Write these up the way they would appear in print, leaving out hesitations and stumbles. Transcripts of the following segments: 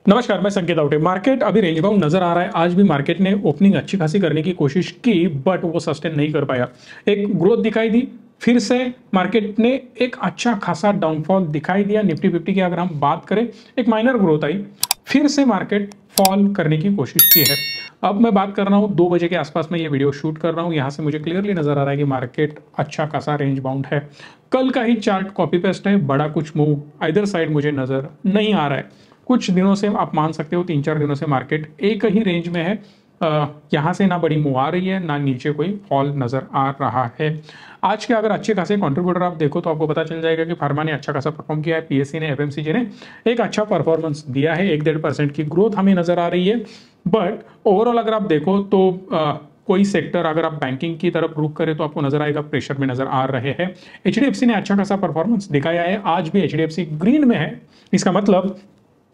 नमस्कार, मैं संकेत आउटे। मार्केट अभी रेंज बाउंड नजर आ रहा है। आज भी मार्केट ने ओपनिंग अच्छी खासी करने की कोशिश की, बट वो सस्टेन नहीं कर पाया। एक ग्रोथ दिखाई दी, फिर से मार्केट ने एक अच्छा खासा डाउनफॉल दिखाई दिया। निफ्टी 50 की अगर हम बात करें, एक माइनर ग्रोथ आई, फिर से मार्केट फॉल करने की कोशिश की है। अब मैं बात कर रहा हूँ 2 बजे के आसपास में ये वीडियो शूट कर रहा हूँ। यहाँ से मुझे क्लियरली नजर आ रहा है कि मार्केट अच्छा खासा रेंज बाउंड है। कल का ही चार्ट कॉपी पेस्ट है, बड़ा कुछ मूव आइदर साइड मुझे नजर नहीं आ रहा है। कुछ दिनों से आप मान सकते हो, 3-4 दिनों से मार्केट एक ही रेंज में है। यहाँ से ना बड़ी मूव आ रही है, ना नीचे कोई फॉल नजर आ रहा है। आज के अगर अच्छे खासे कंट्रीब्यूटर आप देखो तो आपको पता चल जाएगा कि फार्मा ने अच्छा खासा परफॉर्म किया है, पीएससी ने, एफएमसीजी ने एक अच्छा परफॉर्मेंस दिया है। 1-1.5% की ग्रोथ हमें नजर आ रही है। बट ओवरऑल अगर आप देखो तो कोई सेक्टर, अगर आप बैंकिंग की तरफ रुख करें तो आपको नजर आएगा प्रेशर में नजर आ रहे हैं। एचडीएफसी ने अच्छा खासा परफॉर्मेंस दिखाया है, आज भी एचडीएफसी ग्रीन में है। इसका मतलब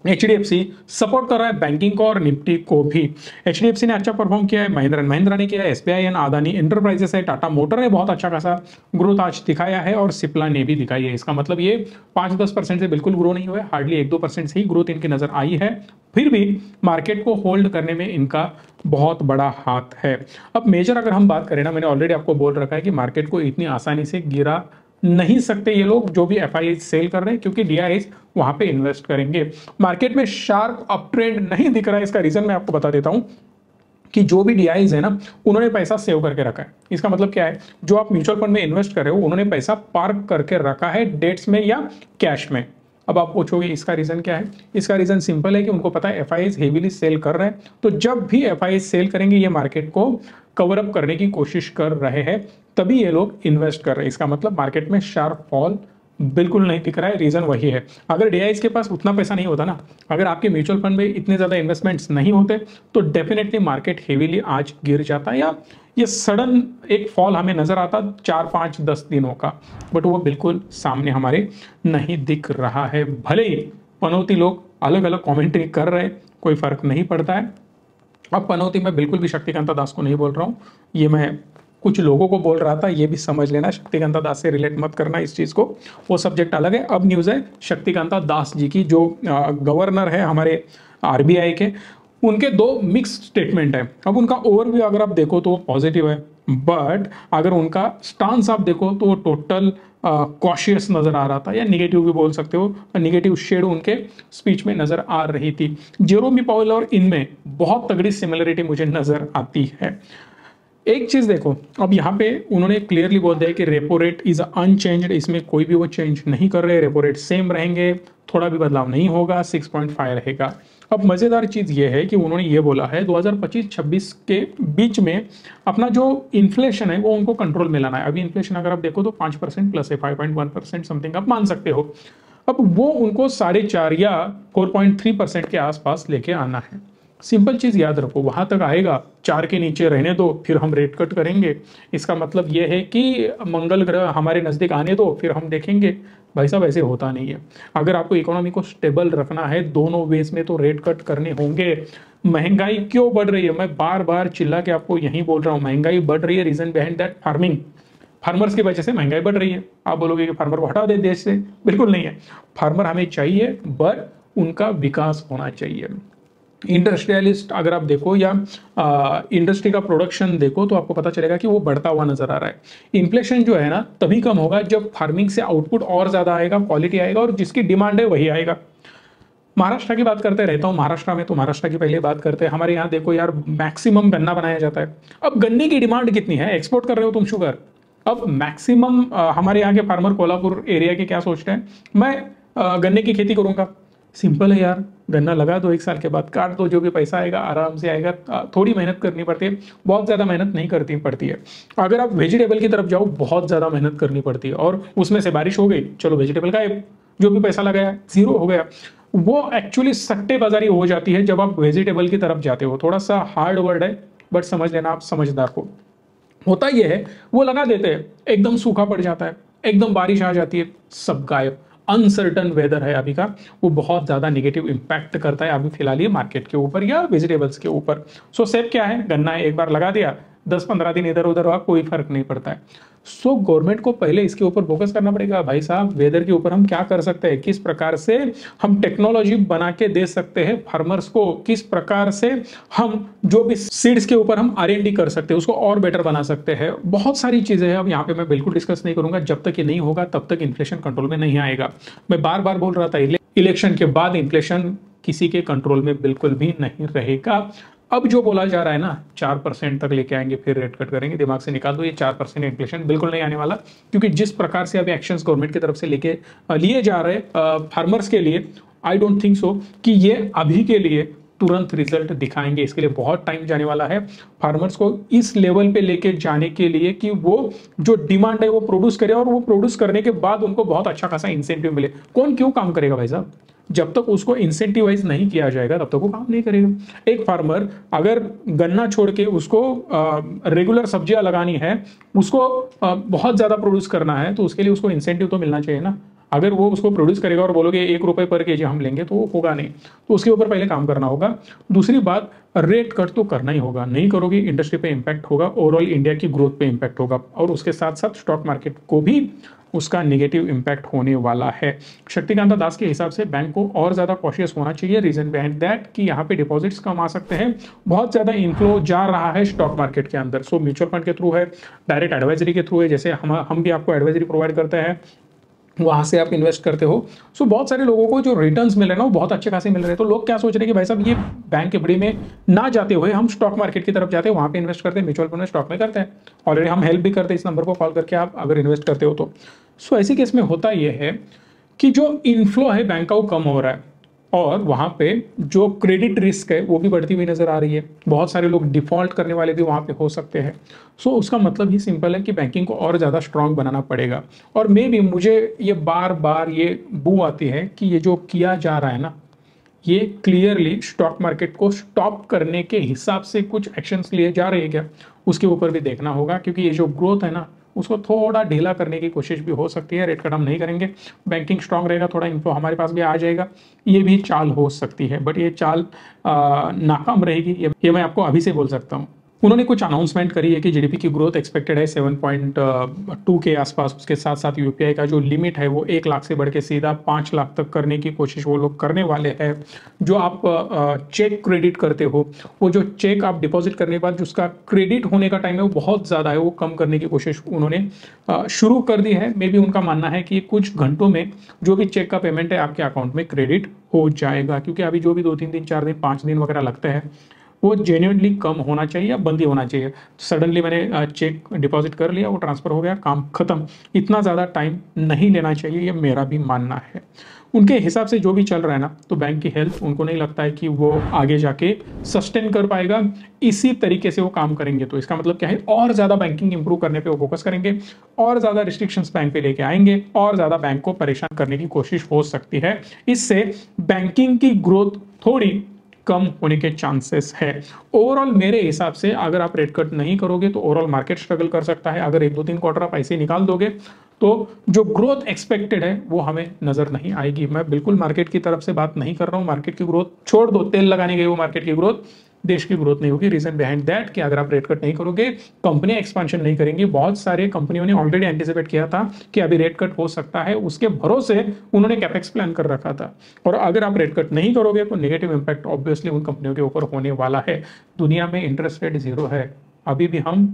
एचडीएफसी सपोर्ट कर रहा है बैंकिंग को और निफ्टी को भी। एचडीएफसी ने अच्छा परफॉर्म किया है, महिंद्रा एंड महिंद्रा ने किया है, एसबीआई एंड अदानी एंटरप्राइजेस है, टाटा मोटर ने बहुत अच्छा खासा ग्रोथ आज दिखाया है और सिप्ला ने भी दिखाई है। इसका मतलब ये 5-10% से बिल्कुल ग्रो नहीं हुआ है, हार्डली 1-2% से ही ग्रोथ इनकी नजर आई है। फिर भी मार्केट को होल्ड करने में इनका बहुत बड़ा हाथ है। अब मेजर अगर हम बात करें ना, मैंने ऑलरेडी आपको बोल रखा है कि मार्केट को इतनी आसानी से गिरा नहीं सकते ये लोग जो भी एफआई सेल कर रहे हैं, क्योंकि डीआईज वहां पे इन्वेस्ट करेंगे। मार्केट में शार्प अप ट्रेंड नहीं दिख रहा है। इसका रीजन मैं आपको बता देता हूं कि जो भी डीआईज है ना, उन्होंने पैसा सेव करके रखा है। इसका मतलब क्या है, जो आप म्यूचुअल फंड में इन्वेस्ट कर रहे हो उन्होंने पैसा पार्क करके रखा है डेट्स में या कैश में। अब आप पूछोगे इसका रीजन क्या है। इसका रीजन सिंपल है कि उनको पता है एफआईज हेवीली सेल कर रहे हैं, तो जब भी एफआईज सेल करेंगे ये मार्केट को कवर अप करने की कोशिश कर रहे हैं, तभी ये लोग इन्वेस्ट कर रहे हैं। इसका मतलब मार्केट में शार्प फॉल बिल्कुल नहीं दिख रहा है। रीजन वही है। अगर डीआईज के पास उतना पैसा नहीं होता ना, अगर आपके म्यूचुअल फंड में इतने ज्यादा इन्वेस्टमेंट्स नहीं होते, तो डेफिनेटली मार्केट हेवीली आज गिर जाता, या ये सडन एक फॉल हमें नजर आता 4-5-10 दिनों का। बट वो बिल्कुल सामने हमारे नहीं दिख रहा है। भले ही पनौती लोग अलग अलग कॉमेंट्री कर रहे, कोई फर्क नहीं पड़ता है। अब पनौती मैं बिल्कुल भी शक्तिकांता दास को नहीं बोल रहा हूँ, ये मैं कुछ लोगों को बोल रहा था, ये भी समझ लेना। शक्तिकांता दास से रिलेट मत करना इस चीज को, वो सब्जेक्ट अलग है। अब न्यूज है शक्तिकांता दास जी की, जो गवर्नर है हमारे आरबीआई के। उनके 2 मिक्स स्टेटमेंट है। अब उनका ओवरव्यू अगर आप देखो तो पॉजिटिव है, बट अगर उनका स्टांस आप देखो तो टोटल कॉशियस नजर आ रहा था, या निगेटिव भी बोल सकते हो। निगेटिव शेड उनके स्पीच में नजर आ रही थी। जेरोमी पावेल और इनमें बहुत तगड़ी सिमिलरिटी मुझे नजर आती है। एक चीज देखो, अब यहाँ पे उन्होंने क्लियरली बोल दिया कि रेपो रेट इज अनचेंज्ड, इसमें कोई भी वो चेंज नहीं कर रहे, रेपो रेट सेम रहेंगे, थोड़ा भी बदलाव नहीं होगा, 6.5 रहेगा। अब मजेदार चीज ये है कि उन्होंने ये बोला है 2025-26 के बीच में अपना जो इन्फ्लेशन है वो उनको कंट्रोल में लाना है। अभी इन्फ्लेशन अगर आप देखो तो 5% प्लस है, 5.1% समथिंग आप मान सकते हो। अब वो उनको 4.5 या 4.3% के आसपास लेके आना है। सिंपल चीज याद रखो, वहां तक आएगा, 4 के नीचे रहने दो, फिर हम रेट कट करेंगे। इसका मतलब यह है कि मंगल ग्रह हमारे नजदीक आने दो, फिर हम देखेंगे। भाई साहब ऐसे होता नहीं है। अगर आपको इकोनॉमी को स्टेबल रखना है दोनों वेज में, तो रेट कट करने होंगे। महंगाई क्यों बढ़ रही है, मैं बार बार चिल्ला के आपको यही बोल रहा हूँ, महंगाई बढ़ रही है, reason behind that farming. Farmers की वजह से महंगाई बढ़ रही है। आप बोलोगे कि फार्मर को हटा दे देश से, बिल्कुल नहीं है। फार्मर हमें चाहिए, बट उनका विकास होना चाहिए। इंडस्ट्रियलिस्ट अगर आप देखो, या इंडस्ट्री का प्रोडक्शन देखो, तो आपको पता चलेगा कि वो बढ़ता हुआ नजर आ रहा है। इन्फ्लेशन जो है ना तभी कम होगा जब फार्मिंग से आउटपुट और ज्यादा आएगा, क्वालिटी आएगा, और जिसकी डिमांड है वही आएगा। महाराष्ट्र की बात करते रहता हूँ, महाराष्ट्र में तो महाराष्ट्र की पहले बात करते हैं। हमारे यहाँ देखो यार, मैक्सिमम गन्ना बनाया जाता है। अब गन्ने की डिमांड कितनी है, एक्सपोर्ट कर रहे हो तुम शुगर। अब मैक्सिमम हमारे यहाँ के फार्मर कोल्हापुर एरिया के क्या सोचते हैं, मैं गन्ने की खेती करूंगा। सिंपल है यार, गन्ना लगा दो, 1 साल के बाद काट दो, जो भी पैसा आएगा आराम से आएगा। थोड़ी मेहनत करनी पड़ती है, बहुत ज़्यादा मेहनत नहीं करनी पड़ती है। अगर आप वेजिटेबल की तरफ जाओ, बहुत ज़्यादा मेहनत करनी पड़ती है, और उसमें से बारिश हो गई, चलो वेजिटेबल का जो भी पैसा लगाया जीरो हो गया। वो एक्चुअली सट्टेबाजारी हो जाती है जब आप वेजिटेबल की तरफ जाते हो। थोड़ा सा हार्ड वर्ड है, बट समझ लेना, आप समझदार हो। होता यह है, वो लगा देते हैं, एकदम सूखा पड़ जाता है, एकदम बारिश आ जाती है, सब गायब। अनसर्टन वेदर है अभी का, वो बहुत ज्यादा नेगेटिव इंपैक्ट करता है अभी फिलहाल ये मार्केट के ऊपर या वेजिटेबल्स के ऊपर। सो सेफ क्या है, गन्ना एक बार लगा दिया, 10-15 दिन इधर उधर हुआ कोई फर्क नहीं पड़ता है। सो गवर्नमेंट को पहले इसके ऊपर फोकस करना पड़ेगा। भाई साहब, वेदर के ऊपर हम क्या कर सकते हैं, किस प्रकार से हम टेक्नोलॉजी बना के दे सकते हैं फार्मर्स को, किस प्रकार से हम जो भी सीड्स के ऊपर हम R&D कर सकते हैं उसको और बेटर बना सकते हैं। बहुत सारी चीजें हैं, अब यहाँ पे मैं बिल्कुल डिस्कस नहीं करूंगा। जब तक ये नहीं होगा तब तक इन्फ्लेशन कंट्रोल में नहीं आएगा। मैं बार बार बोल रहा था, इलेक्शन के बाद इन्फ्लेशन किसी के कंट्रोल में बिल्कुल भी नहीं रहेगा। अब जो बोला जा रहा है ना 4% तक लेके आएंगे फिर रेट कट करेंगे, दिमाग से निकाल दो। ये 4% इन्फ्लेशन बिल्कुल नहीं आने वाला, क्योंकि जिस प्रकार से अभी एक्शंस गवर्नमेंट की तरफ से लेके लिए जा रहे फार्मर्स के लिए, आई डोंट थिंक सो कि ये अभी के लिए तुरंत रिजल्ट दिखाएंगे। इसके लिए बहुत टाइम जाने वाला है फार्मर्स को इस लेवल पे लेके जाने के लिए कि वो जो डिमांड है वो प्रोड्यूस करे, और वो प्रोड्यूस करने के बाद उनको बहुत अच्छा खासा इंसेंटिव मिले। कौन क्यों काम करेगा भाई साहब? जब तक उसको इंसेंटिवाइज नहीं किया जाएगा तब तक वो काम नहीं करेगा। एक फार्मर अगर गन्ना छोड़ के उसको रेगुलर सब्जियां लगानी है, उसको बहुत ज्यादा प्रोड्यूस करना है, तो उसके लिए उसको इंसेंटिव तो मिलना चाहिए ना। अगर वो उसको प्रोड्यूस करेगा और बोलोगे 1 रुपए पर केजी हम लेंगे, तो वो होगा नहीं। तो उसके ऊपर पहले काम करना होगा। दूसरी बात, रेट कट तो करना ही होगा, नहीं करोगे इंडस्ट्री पे इम्पैक्ट होगा, ओवरऑल इंडिया की ग्रोथ पे इम्पैक्ट होगा, और उसके साथ साथ स्टॉक मार्केट को भी उसका नेगेटिव इम्पैक्ट होने वाला है। शक्तिकांता दास के हिसाब से बैंक को और ज्यादा कॉशियस होना चाहिए। रीजन बिहाइंड दैट कि यहाँ पे डिपॉजिट्स कम आ सकते हैं, बहुत ज्यादा इनफ्लो जा रहा है स्टॉक मार्केट के अंदर। सो म्यूचुअल फंड के थ्रू है, डायरेक्ट एडवाइजरी के थ्रू है, जैसे हम भी आपको एडवाइजरी प्रोवाइड करते हैं, वहां से आप इन्वेस्ट करते हो। सो बहुत सारे लोगों को जो रिटर्न्स मिल रहे हैं ना वो बहुत अच्छे खासे मिल रहे हैं। तो लोग क्या सोच रहे हैं कि भाई साहब ये बैंक के बड़ी में ना जाते हुए हम स्टॉक मार्केट की तरफ जाते हैं, वहां पे इन्वेस्ट करते हैं, म्यूचुअल फंड में स्टॉक में करते हैं। ऑलरेडी हम हेल्प भी करते हैं इस नंबर को कॉल करके, आप अगर इन्वेस्ट करते हो तो। सो ऐसे केस में होता यह है कि जो इनफ्लो है बैंक का वो कम हो रहा है, और वहां पे जो क्रेडिट रिस्क है वो भी बढ़ती हुई नजर आ रही है। बहुत सारे लोग डिफॉल्ट करने वाले भी वहां पे हो सकते हैं। सो उसका मतलब ही सिंपल है कि बैंकिंग को और ज़्यादा स्ट्रांग बनाना पड़ेगा। और मे भी मुझे ये बार बार ये बू आती है कि ये जो किया जा रहा है ना, ये क्लियरली स्टॉक मार्केट को स्टॉप करने के हिसाब से कुछ एक्शंस लिए जा रहे हैं क्या, उसके ऊपर भी देखना होगा। क्योंकि ये जो ग्रोथ है ना उसको थोड़ा ढीला करने की कोशिश भी हो सकती है। रेट कट हम नहीं करेंगे, बैंकिंग स्ट्रांग रहेगा, थोड़ा इन्फ्लो हमारे पास भी आ जाएगा, ये भी चाल हो सकती है। बट ये चाल नाकाम रहेगी, ये मैं आपको अभी से बोल सकता हूँ। उन्होंने कुछ अनाउंसमेंट करी है कि जीडीपी की ग्रोथ एक्सपेक्टेड है 7.2 के आसपास। उसके साथ साथ यूपीआई का जो लिमिट है वो 1 लाख से बढ़ के सीधा 5 लाख तक करने की कोशिश वो लोग करने वाले हैं। जो आप चेक क्रेडिट करते हो, वो जो चेक आप डिपॉजिट करने के बाद जिसका क्रेडिट होने का टाइम है वो बहुत ज़्यादा है, वो कम करने की कोशिश उन्होंने शुरू कर दी है। मे बी उनका मानना है कि कुछ घंटों में जो भी चेक का पेमेंट है आपके अकाउंट में क्रेडिट हो जाएगा। क्योंकि अभी जो भी 2-3 दिन 4 दिन 5 दिन वगैरह लगते हैं वो जेन्युइनली कम होना चाहिए या बंद ही होना चाहिए। सडनली मैंने चेक डिपॉजिट कर लिया, वो ट्रांसफर हो गया, काम खत्म, इतना ज़्यादा टाइम नहीं लेना चाहिए, ये मेरा भी मानना है। उनके हिसाब से जो भी चल रहा है ना, तो बैंक की हेल्थ उनको नहीं लगता है कि वो आगे जाके सस्टेन कर पाएगा। इसी तरीके से वो काम करेंगे तो इसका मतलब क्या है, और ज़्यादा बैंकिंग इंप्रूव करने पे वो फोकस करेंगे, और ज़्यादा रिस्ट्रिक्शंस बैंक पे लेके आएंगे, और ज़्यादा बैंक को परेशान करने की कोशिश हो सकती है। इससे बैंकिंग की ग्रोथ थोड़ी कम होने के चांसेस है। ओवरऑल मेरे हिसाब से अगर आप रेट कट नहीं करोगे तो ओवरऑल मार्केट स्ट्रगल कर सकता है। अगर 1-2-3 क्वार्टर आप ऐसे निकाल दोगे तो जो ग्रोथ एक्सपेक्टेड है वो हमें नजर नहीं आएगी। मैं बिल्कुल मार्केट की तरफ से बात नहीं कर रहा हूँ, मार्केट की ग्रोथ छोड़ दो, तेल लगाने गई वो मार्केट की ग्रोथ, देश की ग्रोथ नहीं होगी। रीजन बिहाइंड दैट कि अगर आप रेट कट नहीं करोगे, कंपनियां एक्सपेंशन नहीं करेंगी। बहुत सारे कंपनियों ने ऑलरेडी एंटिसिपेट किया था कि अभी रेट कट हो सकता है, उसके भरोसे उन्होंने कैपेक्स प्लान कर रखा था। और अगर आप रेट कट नहीं करोगे तो नेगेटिव इंपैक्ट ऑब्वियसली उन कंपनियों के ऊपर होने वाला है। दुनिया में इंटरेस्ट रेट 0 है, अभी भी हम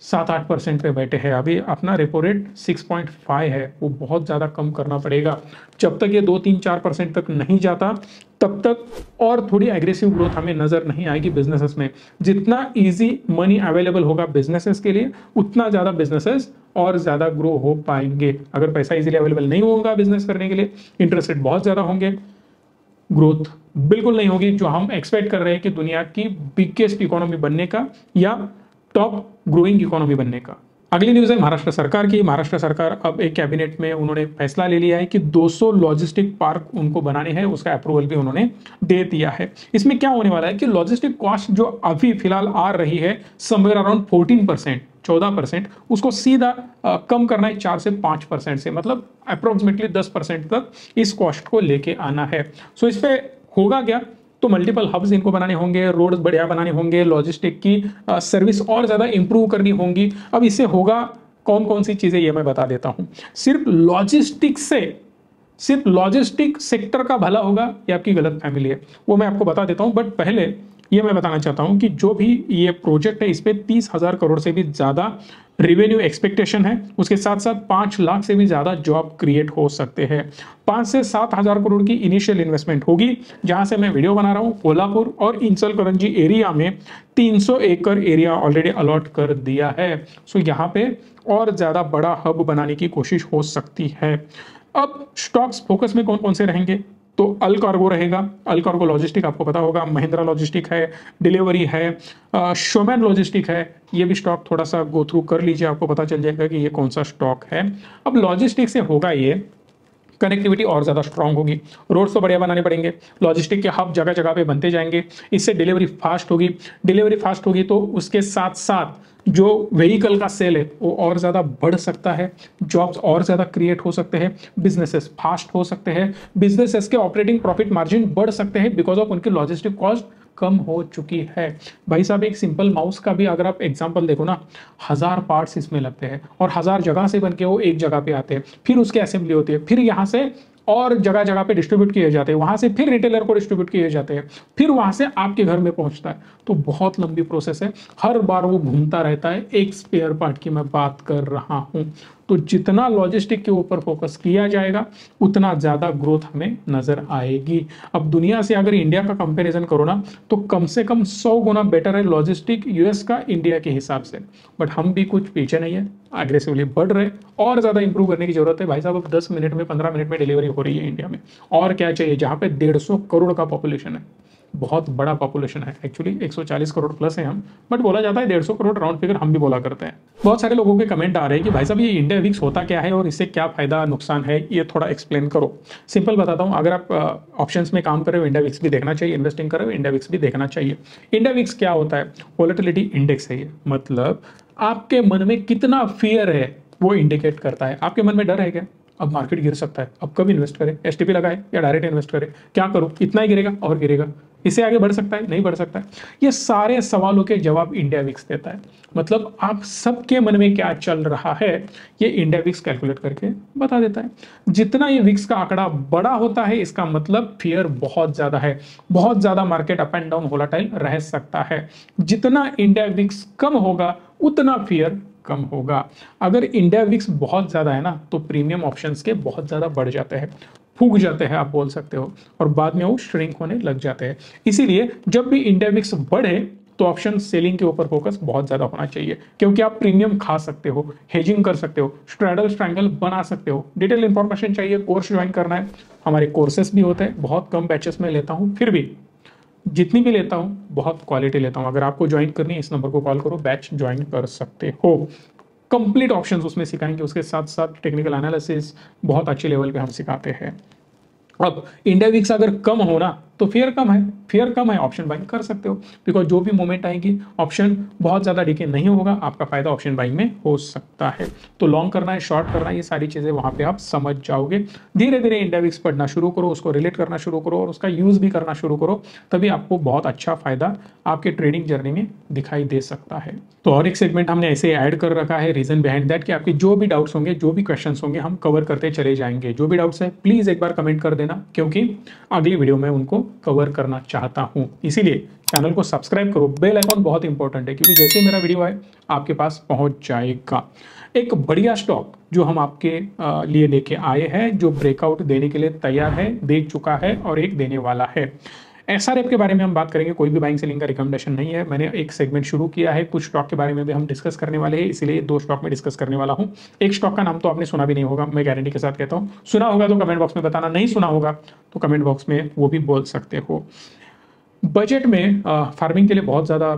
7-8% पे बैठे हैं। अभी अपना रेपो रेट 6.5 है, वो बहुत ज़्यादा कम करना पड़ेगा। जब तक ये 2-3-4% तक नहीं जाता तब तक और थोड़ी एग्रेसिव ग्रोथ हमें नज़र नहीं आएगी बिजनेसेस में। जितना इजी मनी अवेलेबल होगा बिजनेसेस के लिए, उतना ज़्यादा बिजनेसेस और ज़्यादा ग्रो हो पाएंगे। अगर पैसा इजीली अवेलेबल नहीं होगा बिजनेस करने के लिए, इंटरेस्ट रेट बहुत ज़्यादा होंगे, ग्रोथ बिल्कुल नहीं होगी जो हम एक्सपेक्ट कर रहे हैं कि दुनिया की बिगेस्ट इकोनॉमी बनने का या टॉप ग्रोइंग इकोनॉमी बनने का। अगली न्यूज है महाराष्ट्र सरकार की। महाराष्ट्र सरकार अब एक कैबिनेट में उन्होंने फैसला ले लिया है कि 200 लॉजिस्टिक पार्क उनको बनाने हैं, उसका अप्रूवल भी उन्होंने दे दिया है। इसमें क्या होने वाला है कि लॉजिस्टिक कॉस्ट जो अभी फिलहाल आ रही है समवेयर अराउंड 14%, उसको सीधा कम करना है 4 से 5% से, मतलब अप्रोक्सीमेटली 10% तक इस कॉस्ट को लेके आना है। सो इस पे होगा क्या तो मल्टीपल हब्स इनको बनाने होंगे, रोड्स बढ़िया बनाने होंगे, लॉजिस्टिक की सर्विस और ज़्यादा इंप्रूव करनी होंगी। अब इससे होगा कौन कौन सी चीज़ें, ये मैं बता देता हूँ। सिर्फ लॉजिस्टिक सेक्टर का भला होगा, ये आपकी गलत फैमिली है, वो मैं आपको बता देता हूँ। बट पहले ये मैं बताना चाहता हूँ कि जो भी ये प्रोजेक्ट है, इस पे 30,000 करोड़ से भी ज़्यादा रेवेन्यू एक्सपेक्टेशन है। उसके साथ साथ 5 लाख से भी ज़्यादा जॉब क्रिएट हो सकते हैं। 5 से 7,000 करोड़ की इनिशियल इन्वेस्टमेंट होगी। जहाँ से मैं वीडियो बना रहा हूँ, कोल्हापुर और इंचलकरंजी एरिया में 300 एकड़ एरिया ऑलरेडी अलॉट कर दिया है। सो यहाँ पे और ज़्यादा बड़ा हब बनाने की कोशिश हो सकती है। अब स्टॉक्स फोकस में कौन कौन से रहेंगे, तो अल कार्गो रहेगा। अल कार्गो लॉजिस्टिक आपको पता होगा, महिंद्रा लॉजिस्टिक है, डिलीवरी है, शोमैन लॉजिस्टिक है। ये भी स्टॉक थोड़ा सा गो थ्रू कर लीजिए, आपको पता चल जाएगा कि ये कौन सा स्टॉक है। अब लॉजिस्टिक से होगा ये, कनेक्टिविटी और ज़्यादा स्ट्रांग होगी, रोड्स तो बढ़िया बनाने पड़ेंगे, लॉजिस्टिक के हब जगह जगह पे बनते जाएंगे, इससे डिलीवरी फास्ट होगी तो उसके साथ साथ जो व्हीकल का सेल है वो और ज़्यादा बढ़ सकता है, जॉब्स और ज़्यादा क्रिएट हो सकते हैं, बिजनेसेस फास्ट हो सकते हैं, बिजनेसेस के ऑपरेटिंग प्रॉफिट मार्जिन बढ़ सकते हैं बिकॉज ऑफ उनकी लॉजिस्टिक कॉस्ट कम हो चुकी है। भाई साहब, एक सिंपल माउस का भी अगर आप एग्जांपल देखो ना, 1000 पार्ट्स इसमें लगते हैं और 1000 जगह से बनके वो एक जगह पे आते हैं, फिर उसकी असेंबली होती है, फिर यहाँ से और जगह जगह पे डिस्ट्रीब्यूट किए जाते हैं, वहां से फिर रिटेलर को डिस्ट्रीब्यूट किए जाते हैं, फिर वहां से आपके घर में पहुंचता है। तो बहुत लंबी प्रोसेस है, हर बार वो घूमता रहता है। एक स्पेयर पार्ट की मैं बात कर रहा हूं। तो जितना लॉजिस्टिक के ऊपर फोकस किया जाएगा उतना ज़्यादा ग्रोथ हमें नज़र आएगी। अब दुनिया से अगर इंडिया का कंपैरिजन करो ना, तो कम से कम 100 गुना बेटर है लॉजिस्टिक यूएस का इंडिया के हिसाब से। बट हम भी कुछ पीछे नहीं है, एग्रेसिवली बढ़ रहे, और ज़्यादा इंप्रूव करने की जरूरत है। भाई साहब, अब 10 मिनट में 15 मिनट में डिलीवरी हो रही है इंडिया में, और क्या चाहिए, जहाँ पे 150 करोड़ का पॉपुलेशन है। बहुत बड़ा पॉपुलेशन है, एक्चुअली 140 करोड़ प्लस है हम, बट बोला जाता है 150 करोड़, राउंड फिगर हम भी बोला करते हैं। बहुत सारे लोगों के कमेंट आ रहे हैं कि भाई साहब ये इंडिया विक्स होता क्या है और इससे क्या फायदा नुकसान है, ये थोड़ा एक्सप्लेन करो। सिंपल बताता हूँ, अगर आप ऑप्शंस में काम कर रहे हो, इंडिया विक्स भी देखना चाहिए, इन्वेस्टिंग कर रहे हो, इंडिया विक्स भी देखना चाहिए। इंडिया विक्स क्या होता है, वोलेटिलिटी इंडेक्स है ये, मतलब आपके मन में कितना फियर है वो इंडिकेट करता है। आपके मन में डर है क्या, अब मार्केट गिर सकता है, अब कब इन्वेस्ट करें, एसटीपी लगाए या डायरेक्ट इन्वेस्ट करें, क्या करूं, इतना ही गिरेगा और गिरेगा, इससे आगे बढ़ सकता है, नहीं बढ़ सकता है। ये सारे सवालों के जवाब इंडिया विक्स देता है। मतलब आप सबके मन में क्या चल रहा है, ये इंडिया विक्स कैलकुलेट करके बता देता है। जितना ये विक्स का आंकड़ा बड़ा होता है, इसका मतलब फियर बहुत ज्यादा है, बहुत ज्यादा market up and down volatile रह सकता है। जितना इंडिया विक्स कम होगा उतना फियर कम होगा। अगर इंडिया विक्स बहुत ज्यादा है ना, तो प्रीमियम ऑप्शंस के बहुत ज्यादा बढ़ जाते हैं, फूक जाते हैं आप बोल सकते हो, और बाद में वो श्रिंक होने लग जाते हैं। इसीलिए जब भी इंडिया विक्स बढ़े तो ऑप्शन सेलिंग के ऊपर फोकस बहुत ज्यादा होना चाहिए, क्योंकि आप प्रीमियम खा सकते हो, हेजिंग कर सकते हो, स्ट्रैडल स्ट्रैंगल बना सकते हो। डिटेल इंफॉर्मेशन चाहिए, कोर्स ज्वाइन करना है, हमारे कोर्सेस भी होते हैं, बहुत कम बैचेस में लेता हूँ, फिर भी जितनी भी लेता हूँ बहुत क्वालिटी लेता हूँ। अगर आपको ज्वाइन करनी है, इस नंबर को कॉल करो, बैच ज्वाइन कर सकते हो। कंप्लीट ऑप्शंस उसमें सिखाएंगे, उसके साथ साथ टेक्निकल एनालिसिस बहुत अच्छे लेवल पे हम सिखाते हैं। अब इंडिया विक्स अगर कम हो ना, तो फेयर कम है, ऑप्शन बाइंग कर सकते हो, बिकॉज जो भी मोमेंट आएगी ऑप्शन बहुत ज़्यादा डीके नहीं होगा, आपका फायदा ऑप्शन बाइंग में हो सकता है। तो लॉन्ग करना है, शॉर्ट करना है, ये सारी चीज़ें वहाँ पे आप समझ जाओगे। धीरे धीरे इंडिया विक्स पढ़ना शुरू करो, उसको रिलेट करना शुरू करो और उसका यूज़ भी करना शुरू करो, तभी आपको बहुत अच्छा फायदा आपके ट्रेडिंग जर्नी में दिखाई दे सकता है। तो और एक सेगमेंट हमने ऐसे ऐड कर रखा है, रीजन बिहाइंड दैट, कि आपके जो भी डाउट्स होंगे, जो भी क्वेश्चंस होंगे, हम कवर करते चले जाएंगे। जो भी डाउट्स है प्लीज़ एक बार कमेंट कर देना, क्योंकि अगली वीडियो में उनको कवर करना चाहता हूं। इसीलिए चैनल को सब्सक्राइब करो, बेल आइकॉन बहुत इंपॉर्टेंट है, क्योंकि जैसे ही मेरा वीडियो आए आपके पास पहुंच जाएगा। एक बढ़िया स्टॉक जो हम आपके लिए लेके आए हैं, जो ब्रेकआउट देने के लिए तैयार है, दे चुका है और एक देने वाला है। एसआरएफ के बारे में हम बात करेंगे, कोई भी बाइंग सेलिंग का रिकमेंडेशन नहीं है। मैंने एक सेगमेंट शुरू किया है, कुछ स्टॉक के बारे में भी हम डिस्कस करने वाले हैं, इसलिए 2 स्टॉक में डिस्कस करने वाला हूं। एक स्टॉक का नाम तो आपने सुना भी नहीं होगा, मैं गारंटी के साथ कहता हूं। सुना होगा तो कमेंट बॉक्स में बताना, नहीं सुना होगा तो कमेंट बॉक्स में वो भी बोल सकते हो। बजट में फार्मिंग के लिए बहुत ज़्यादा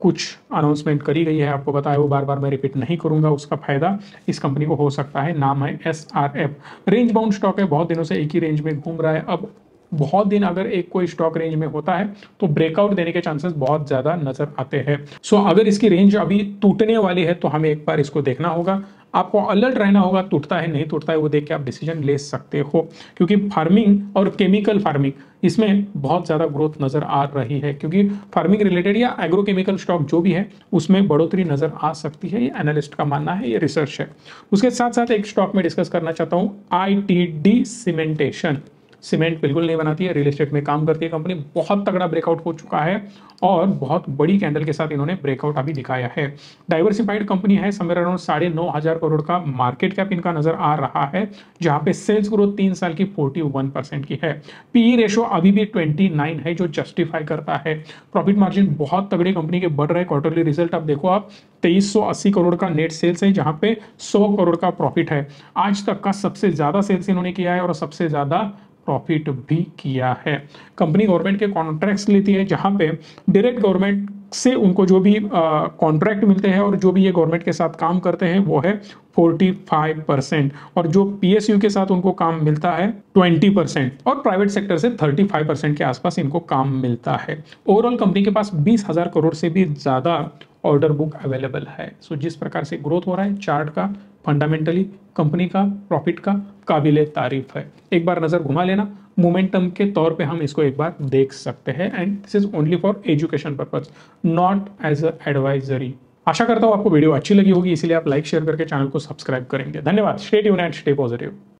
कुछ अनाउंसमेंट करी गई है, आपको पता है, वो बार बार मैं रिपीट नहीं करूंगा। उसका फायदा इस कंपनी को हो सकता है, नाम है एसआरएफ। रेंज बाउंड स्टॉक है, बहुत दिनों से एक ही रेंज में घूम रहा है। अब बहुत दिन अगर एक कोई स्टॉक रेंज में होता है तो ब्रेकआउट देने के चांसेस बहुत ज्यादा नजर आते हैं। सो अगर इसकी रेंज अभी टूटने वाली है तो हमें एक बार इसको देखना होगा, आपको अलर्ट रहना होगा, टूटता है नहीं टूटता है वो देख के आप डिसीजन ले सकते हो, क्योंकि फार्मिंग और केमिकल फार्मिंग इसमें बहुत ज़्यादा ग्रोथ नज़र आ रही है, क्योंकि फार्मिंग रिलेटेड या एग्रोकेमिकल स्टॉक जो भी है उसमें बढ़ोतरी नज़र आ सकती है, ये एनालिस्ट का मानना है, ये रिसर्च है। उसके साथ साथ एक स्टॉक में डिस्कस करना चाहता हूँ, ITD सीमेंटेशन। सीमेंट बिल्कुल नहीं बनाती है, रियल एस्टेट में काम करती है कंपनी, बहुत तगड़ा ब्रेकआउट हो चुका है और बहुत बड़ी कैंडल के साथ इन्होंने ब्रेकआउट अभी दिखाया है। डाइवर्सिफाइड कंपनी है, समवेयर अराउंड 9,500 करोड़ का मार्केट कैप इनका नजर आ रहा है, जहां पे सेल्स ग्रोथ 3 साल की 41% की है। पीई रेशो अभी भी 29 है, जो जस्टिफाई करता है। प्रॉफिट मार्जिन बहुत तगड़े कंपनी के बढ़ रहे, क्वार्टरली रिजल्ट आप देखो आप 2380 करोड़ का नेट सेल्स है, जहां पे 100 करोड़ का प्रॉफिट है। आज तक का सबसे ज्यादा सेल्स इन्होंने किया है और सबसे ज्यादा प्रॉफिट भी किया है। कंपनी गवर्नमेंट के कॉन्ट्रैक्ट्स लेती है, जहां पे डायरेक्ट गवर्नमेंट से उनको जो भी कॉन्ट्रैक्ट मिलते हैं और जो भी ये गवर्नमेंट के साथ काम करते हैं वो है 45%, और जो PSU के साथ उनको काम मिलता है 20%, और प्राइवेट सेक्टर से 35% के आसपास इनको काम मिलता है। ओवरऑल कंपनी के पास 20,000 करोड़ से भी ज्यादा ऑर्डर बुक अवेलेबल है। सो जिस प्रकार से ग्रोथ हो रहा है चार्ट का, फंडामेंटली कंपनी का प्रॉफिट का काबिले तारीफ है। एक बार नजर घुमा लेना, मोमेंटम के तौर पे हम इसको एक बार देख सकते हैं, and this is only for education purpose, not as a advisory. आशा करता हूं आपको वीडियो अच्छी लगी होगी, इसलिए आप लाइक शेयर करके चैनल को सब्सक्राइब करेंगे। धन्यवाद। Stay tuned and stay positive.